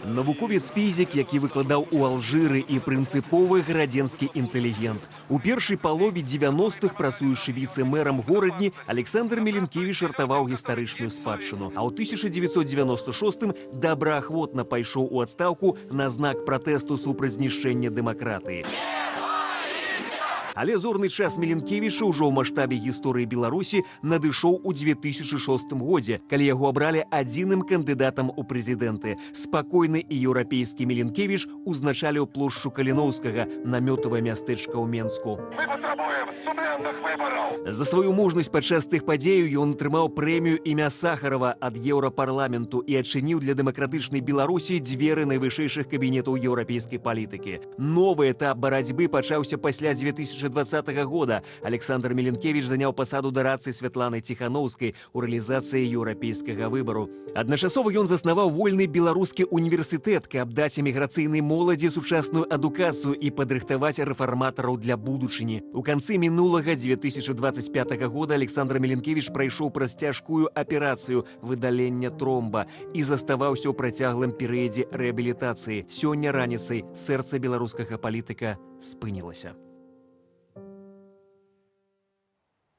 Навуковец фізік, які выкладаў у Алжыры і прынцыповы градзенскі інтэлігент. У першай палове 90-х працуючы віцэ-мэрам горадні Александр Меленкевіч ратаваў гістарычную спадчыну. А ў 1996-м добраахвотна пайшоў у адстаўку на знак пратэсту супраць знішчэння дэмакратыі. Але зорны час Меленкевіча ўжо ў маштабе гісторыі Беларусі надышоў у 2006 годзе, калі яго абралі адзіным кандыдатам у прэзідэнты. Спакойны і еўрапейскі Меленкевіч узначаліў плошчу Каліноўскага, намётавае мястэчка ў Менску. Мы патрабуем сумленных выбараў! За сваю мужнасць падчас тых падзеяў ён атрымаў прэмію імя Сахарова ад Еўрапарламенту і адчыніў для дэмакратычнай Беларусі дзверы найвышэйшых кабінетаў еўрапейскай палітыкі. Новы этап барацьбы пачаўся пасля 2020 года. Александр Меленкевіч заняў пасаду дарадцы Святланы Ціханаўскай у рэалізацыі еўрапейскага выбару. Адначасова ён заснаваў вольны беларускі універсітэт, каб даць эміграцыйнай моладзі сучасную адукацыю і падрыхтаваць рэфарматараў для будучыні. У канцы мінулага 2025 года Александр Меленкевіч прайшоў праз цяжкую аперацыю выдалення тромба і заставаўся ў працяглым перыядзе рэабілітацыі. Сёння раніцай сэрца беларускага палітыка спынілася.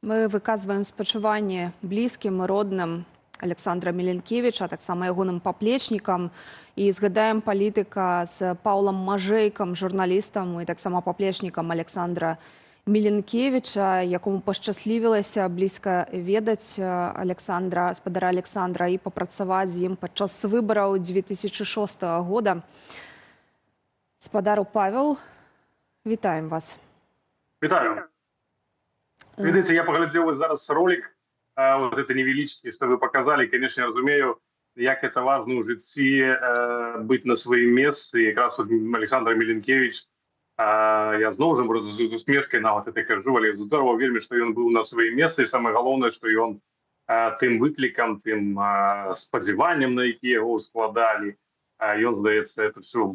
Мы выказваем спачуванне блізкім і родным Александра Меленкевіча, таксама ягоным паплечнікам, і згадаем палітыка з Паўлам Мажэйкам, журналістам і таксама паплечнікам Александра Меленкевіча, якому пашчаслівілася блізка ведаць спадара Александра і папрацаваць з ім падчас выбараў 2006 года. Спадару Павел, вітаем вас. Вітаю. Видите, я поглядел зараз ролик, вот это невеличкий, что вы показали. Конечно, я разумею, як это важно у житті быть на своем месте. И как раз вот Александр Меленкевич, я знову з усмешкой на вот это кажу, але здорово вельмі, что он был на своем месте. И самое главное, что он тем выкликом, тем сподіванням, на які його складали, он, здається, это все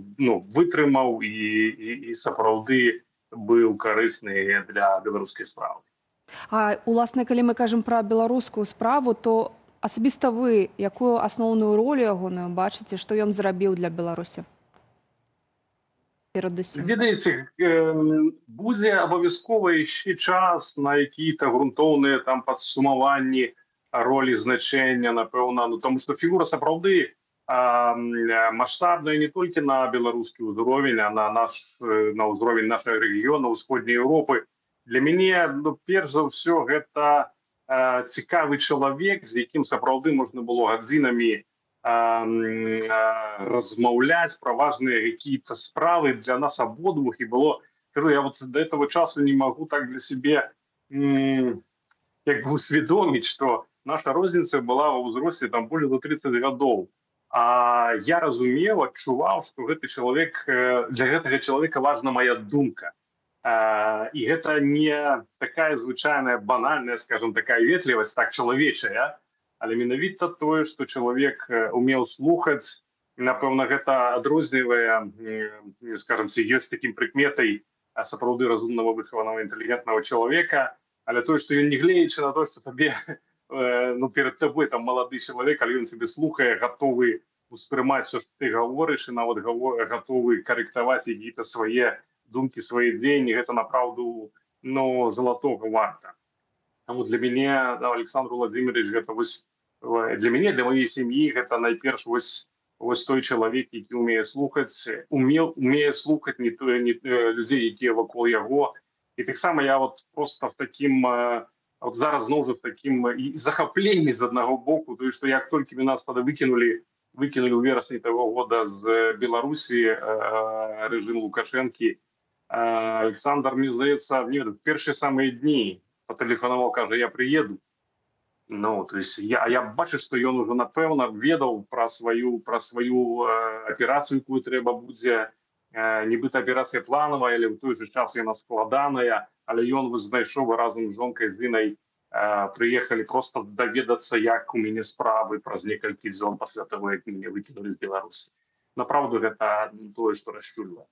витримав і сапраўды был корисний для беларускай справы. А, уласне, калі мы кажам пра беларускую справу, то асабіста вы якую асноўную ролю ягоную бачыце, што ён зрабіў для Беларусі? Перадусім. Ведаеце, будзе абавязкова яшчэ час на якія-то грунтоўныя там падсумаванні ролі значэння, напэўна, тому што фігура сапраўды масштабная не толькі на беларускі ўзровень, а на ўзровень нашага рэгіёна, ўсходняй Еўропы. Для мяне, перш за ўсё, гэта цікавы чалавек, з якім сапраўды можна было гадзінамі размаўляць пра важныя какие-то справы для нас абодвух. І было, я вот до этого часу не могу так для себе як бы усведоміць, што наша розніца была ва ўзросце там более за 30 гадоў. А я разумеў, адчуваў, што гэты чалавек, для гэтага чалавека важна моя думка. І гэта не такая звычайная, банальная, скажем, такая ветлівасць, так чалавечая, але менавіта тое, што чалавек умеў слухаць. Напэўна, гэта адрознівае, скажем, ёсць такім прыкметай сапраўды разумнага, выхаванага, інтэлігентнага чалавека, але тое, што ён не гледзячы на то, што табе, перед тобой там малады чалавек, але ён себе слухае, гатовы успрымаць все, што ты гаворыш, і нават гатовы карэктаваць якія-то свае думкі, свае дзеянні, гэта направду золотого варта. Таму для мяне, Александр Владимирович, гэта для мяне, для моей сям'і, гэта найперш вось той чалавек, які умее слухаць, умее слухаць не людзей, якія вакол яго. І таксама я вот просто в таким, вот зараз зноў жа в таким захапленні з аднаго боку, то што як толькі нас тады выкінули ў верасні того года з Беларусі рэжым Лукашэнкі, Александр, мне здаецца, в першыя самыя дні патэлефанаваў, кажа, я приеду. То есть я бачу, што ён уже, напэўна, ведаў пра сваю аперацыю, якую трэба будзе, нібыта аперацыя планавая, але ў той же час яна складаная, але ён знайшоў разам з жонкай з Інай, прыехалі просто даведацца, як у мяне справы праз некалькі дзён пасля таго, як мяне выкінулі з Беларусі. Направду, гэта тое, што расчульвае.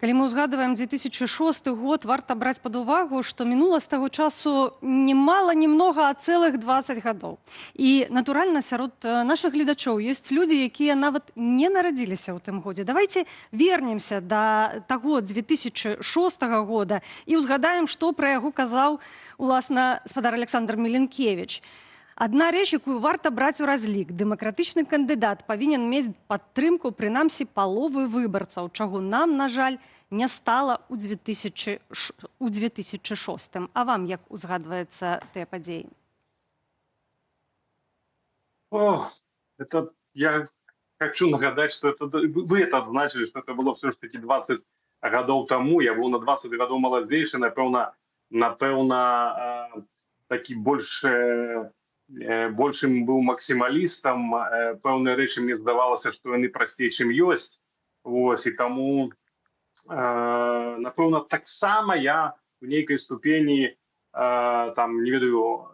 Калі мы ўзгадваем 2006 год, варта браць пад увагу, што мінула з таго часу не мала, не многа, а цэлых 20 гадоў. І, натуральна, сярод нашых гледачоў ёсць людзі, якія нават не нарадзіліся ў тым годзе. Давайце вернемся да таго 2006 года і ўзгадаем, што пра яго казаў, уласна, спадар Александр Меленкевич. Адна рэч, якую варта браць у разлік. Дэмакратычны кандыдат павінен мець падтрымку прынамсі паловы выбарцаў, чаго нам, на жаль, не стала ў 2006. А вам як узгадваецца тыя падзеі? Я хочу нагадать, что вы это отзначили, что это было все ж таки 20 гадоў тому. Я был на 20 гадоў маладзейшы, напэўна, такі большим быў максімалістам. Пэўныя рэчы мне здавалася, што яны прасцей, чым ёсць. Вось, і таму, напэўна, таксама я в нейкай ступені, там, не ведаю,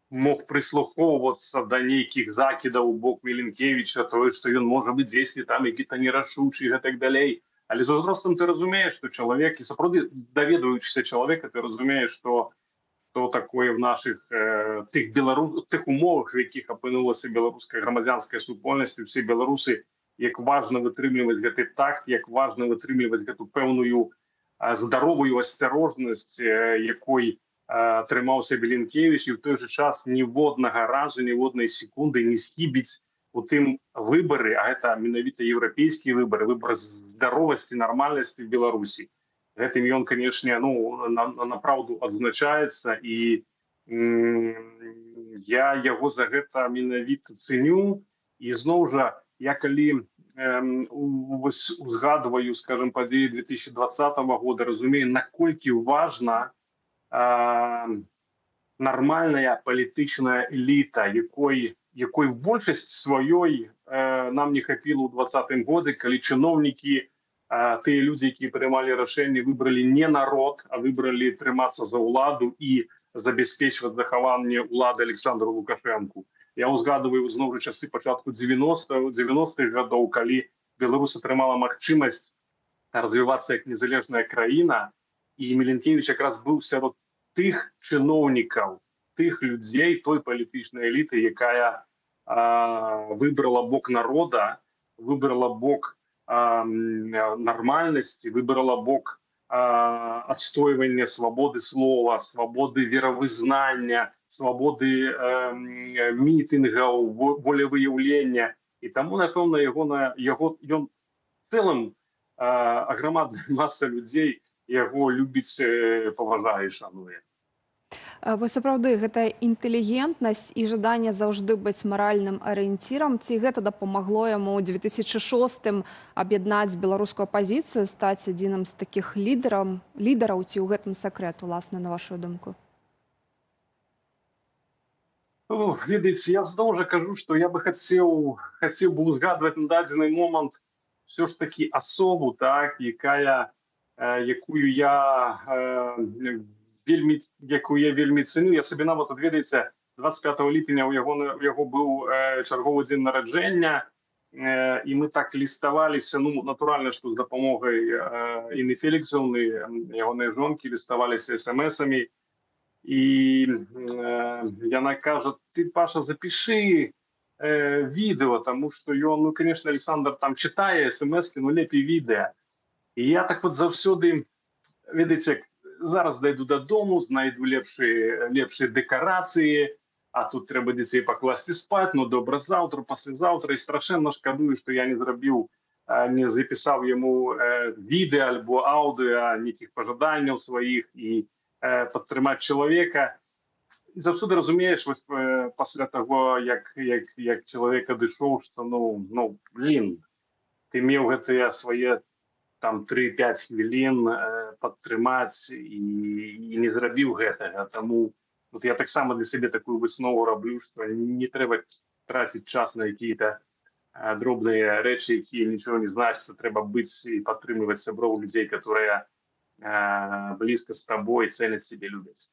мог прыслухоўвацца да нейкіх закідаў у бок Меленкевіча, тое, што ён можа быць дзесьці там які-то нерашучы і гэтак далей. Але з узростам ты разумееш, што чалавек, і сапраўды даведваючыся чалавека, ты разумееш, што такое в наших тых умовах, в якіх апынулася беларуская грамадзянская супольнасць, усе беларусы, як важна вытрымліваць гэты такт, як важна вытрымліваць гэту пэўную здаровую асцярожнасць, якой трымаўся Меленкевіч, і ў той жа час ніводнага разу, ніводнай секунды не схібіць у тым выбары, а гэта менавіта еўрапейскія выбары, выбар здаровасці, нармальнасці в Беларусі. Гэтым ён, канешне, направду адзначаецца, і я яго за гэта менавіта цэню. І зноў жа, я калі узгадваю, скажем, падзеі 2020 года, разумею, наколькі важна нармальная палітычная эліта, якой в большасці сваёй нам не хапіла ў 2020 годзе, калі чыноўнікі, тыя людзі, якія прымалі рашэнні, выбралі не народ, а выбралі трымацца за ўладу і забяспечваць захаванне ўлады Александру Лукашэнку. Я ўзгадваю зноў жа часы пачатку 90-х гадоў, калі Беларусь атрымала магчымасць развівацца як незалежная краіна, і Меленкевіч якраз быў сярод тых чыноўнікаў, тых людзей, той палітычнай эліты, якая выбрала бок народа, выбрала бок нармальнасці, выбрала бок адстойвання свабоды слова, свабоды веравызнання, свабоды мітынгаў, волевыяўлення. І таму, напэўна, ён цэлым аграмадная маса людзей яго любіць, паважае і шануе. Вось сапраўды гэтая інтэлігентнасць і жаданне заўжды быць маральным арыенцірам, ці гэта дапамагло яму ў 2006 аб'яднаць беларускую апазіцыю, стаць адзіным з такіх лідараў, ці ў гэтым сакрэт, уласна, на вашу думку? Ведаеце, я зноў жа кажу, што я бы хацеў бы узгадваць на дадзены момант все ж такі асобу, якую я вельмі цэню. Я сабе нават, ведаеце, 25 ліпеня у яго быў чарговы дзень нараджэння, і мы так ліставаліся, натуральна, што з дапамогай Інны Феліксаўны, ягонай жонкі, ліставаліся смс-амі, і яна кажа: ты, Паша, запішы відэо, таму што ён, конечно, Александр там чытае смс-кі, лепей відэа. І я так вот заўсёды, ведаеце, зараз дайду дадому, знайду лепшыя дэкарацыі, а тут трэба дзяцей пакласці спаць, добра, заўтра, паслязаўтра, і страшэнна шкадую, што я не запісаў яму відэа альбо аўдыа, нейкіх пажаданняў сваіх, і падтрымаць чалавека. І заўсёды разумееш, вось пасля таго, як чалавек адышоў, што, ты меў гэтыя свае там 3-5 хвілін падтрымаць і не зрабіў гэтага. Таму я таксама для сябе такую выснову раблю, што не трэба траціць час на якія-то дробныя рэчы, якія нічого не значацца. Трэба быць і падтрымліваць сяброў, людзей, которые блізка з табой, цэняць сябе, любяць.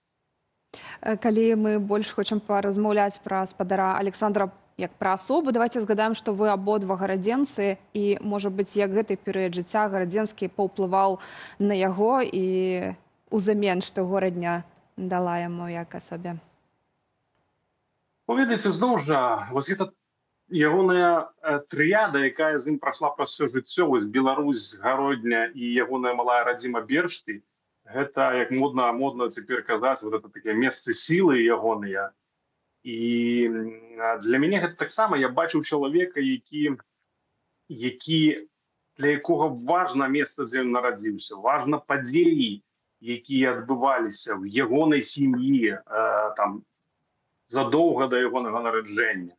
Калі мы больш хочам паразмаўляць пра спадара Александра як пра асобу. Давайте згадаем, што вы абодва гарадзенцы, і, можа быць, як гэты перыяд жыцця гарадзенскі паўплываў на яго і узамен, што горадня дала яму як асобе. Ведаеце, зноў жа, вось гэта ягоная трыяда, якая з ім прайшла праз усё жыццё, вось Беларусь, Гародня і ягоная малая радзіма Бершты, гэта, як модна цяпер казаць, вот это такія месцы сілы ягоныя. І для мяне гэта таксама, я бачыў чалавека, для якога важна месца, дзе ён нарадзіўся, важна падзеі, якія адбываліся в ягонай сям'і там задоўга да ягонага нараджэння.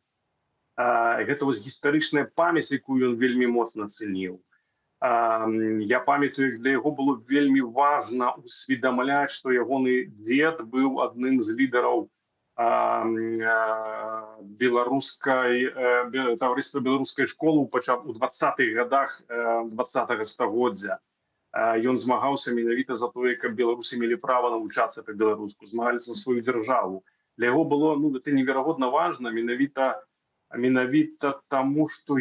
Гэта вось гістарычная памяць, якую ён вельмі моцна цэніў. Я памятаю, як для яго было вельмі важна усведамляць, што ягоны дзед быў адным з лідараў таварыства беларускай школы у 20-х годах 20-го стагоддзя. Ён змагаўся менавіта за тое, каб беларусы мелі права навучацца па-беларуску, змагаліся за сваю дзяржаву. Для яго было гэта неверагодна важна менавіта таму, што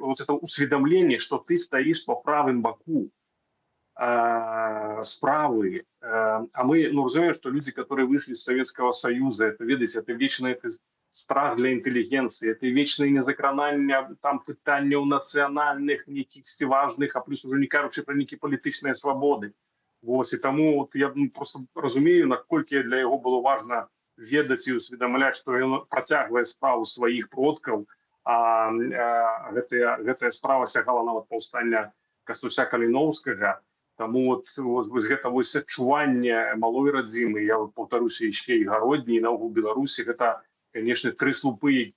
вот это усведамленне, што ты стаіш па правым баку справы. А мы разумеем, что люди, которые вышли из Советского Союза, это, видите, это вечный страх для интеллигенции, это вечное незакранальне там пытанняў нацыянальных, нейкісьці важных, а плюс уже не кажучы про нейкія палітычныя свабоды. Вот, і таму вот я просто разумею, наколькі для яго было важна ведаць і усведамляць, што ён працягвае справу сваіх продкаў, а гэтая справа сягала нават паўстання Кастуся Каліноўскага. Таму вот гэта вось адчуванне малой радзімы, я паўтаруся яшчэ і Гародні, і наогул Беларусі, гэта, конечно, тры слупы,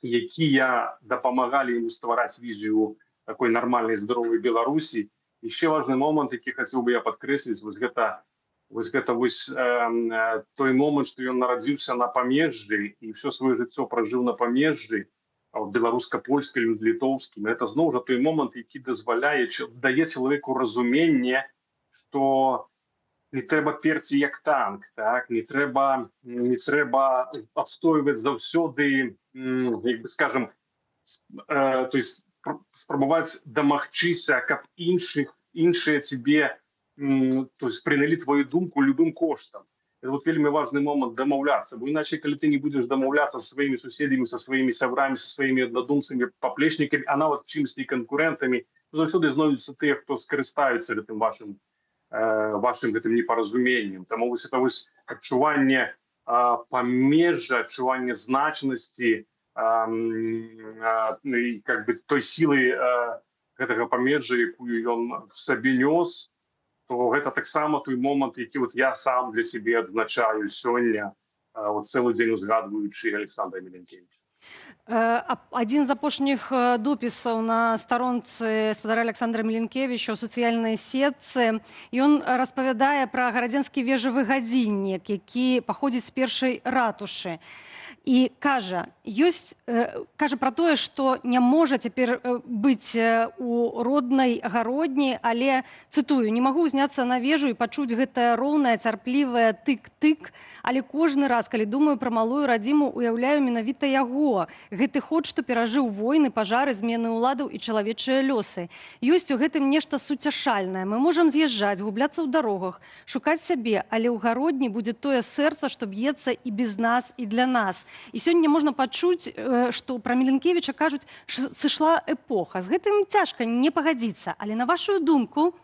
якія дапамагалі ім ствараць візію такой нармальнай здаровай Беларусі. Яшчэ важны момант, які хацеў бы я падкрэсліць, гэта той момант, што ён нарадзіўся на памежжы і ўсё сваё жыццё пражыў на памежжы, беларуска-польскім, літоўскім. Это зноў жа той момант, які дае чалавеку разуменне, што не трэба перці як танк, так? Не трэба адстойваць заўсёды, як бы скажем, то есть спрабаваць дамагчыся, каб іншыя тебе прынялі твою думку любым коштам. Это вот вельмі важный момент домовляться. Бо иначе, коли ты не будешь домовляться со своими соседями, со своими сябрами, со своими однодумцами, поплечниками, а нават чимось и конкурентами, то завсёды знойдуться те, хто скористаються этим вашим этим непоразумением. Тому ось это ось адчуванне памежжа, адчуванне значности, и как бы той силы гэтага памежжа, якую ён в сабе нёс, то гэта таксама той момант, які вот я сам для себе адзначаю сёння, вот цэлы дзень узгадваючы Александра Міленкевіча. Адзін з апошніх допісаў на старонцы спадара Александра Міленкевіча ў сацыяльнай сетцы, ён распавядае пра гарадзенскі вежавы гадзіннік, які паходзіць з першай ратушы. І кажа пра тое, што не можа цяпер быць у роднай Гародні, але, цытую, «Не магу ўзняцца на вежу і пачуць гэтае роўнае, цярплівае тык-тык, але кожны раз, калі думаю пра малую радзіму, уяўляю менавіта яго. Гэты ход, што перажыў войны, пажары, змены ўладаў і чалавечыя лёсы. Ёсць у гэтым нешта суцяшальнае. Мы можам з'язджаць, губляцца ў дарогах, шукаць сябе, але ў Гародні будзе тое сэрца, што б'ецца і без нас, і для нас». І сёння можна пачуць, што пра Міленкевіча кажуць, сышла эпоха. З гэтым цяжка не пагадзіцца. Але на вашу думку,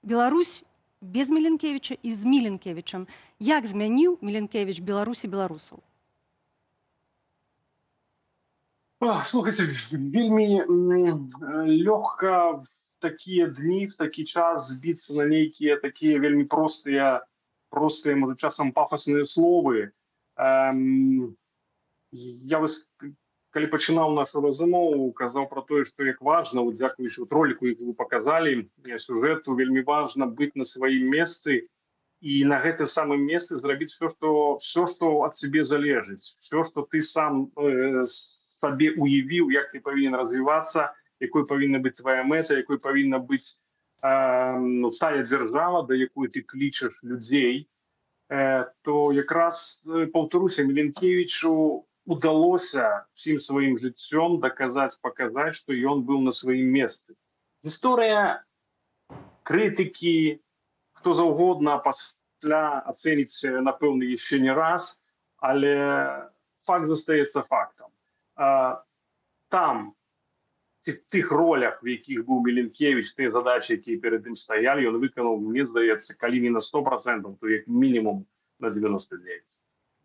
Беларусь без Міленкевіча і з Міленкевічам. Як змяніў Міленкевіч Беларусь і беларусаў? Слухайте, вельмі лёгка в такія дні, в такі час збіцца на нейкія такія вельмі простыя, можа, часам пафасныя словы. Я вось, калі пачынаў нашу размову, казаў пра тое, што як важна, дзякуючы роліку, які вы паказалі, сюжэту, вельмі важна быць на сваім месцы і на гэтым самым месцы зрабіць все, што ад цябе залежыць, все, што ты сам сабе уявіў, як ты павінен развівацца, якой павінна быць твая мэта, якой павінна быць тая дзяржава, да якой ты клічаш людзей, то якраз, паўтаруся, Міленкевічу удалося всім сваім жыццём даказаць, паказаць, што ён быў на сваім месцы. Гісторыя крытыкі, хто заўгодна пасля ацэніць, напэўна, яшчэ не раз, але факт застаецца фактам. Там, в тых ролях, в якіх быў Міленкевіч, тыя задачы, якія перад ім стаялі, ён выканаў, мне здаецца, калі не на 100%, то як мінімум на 99%.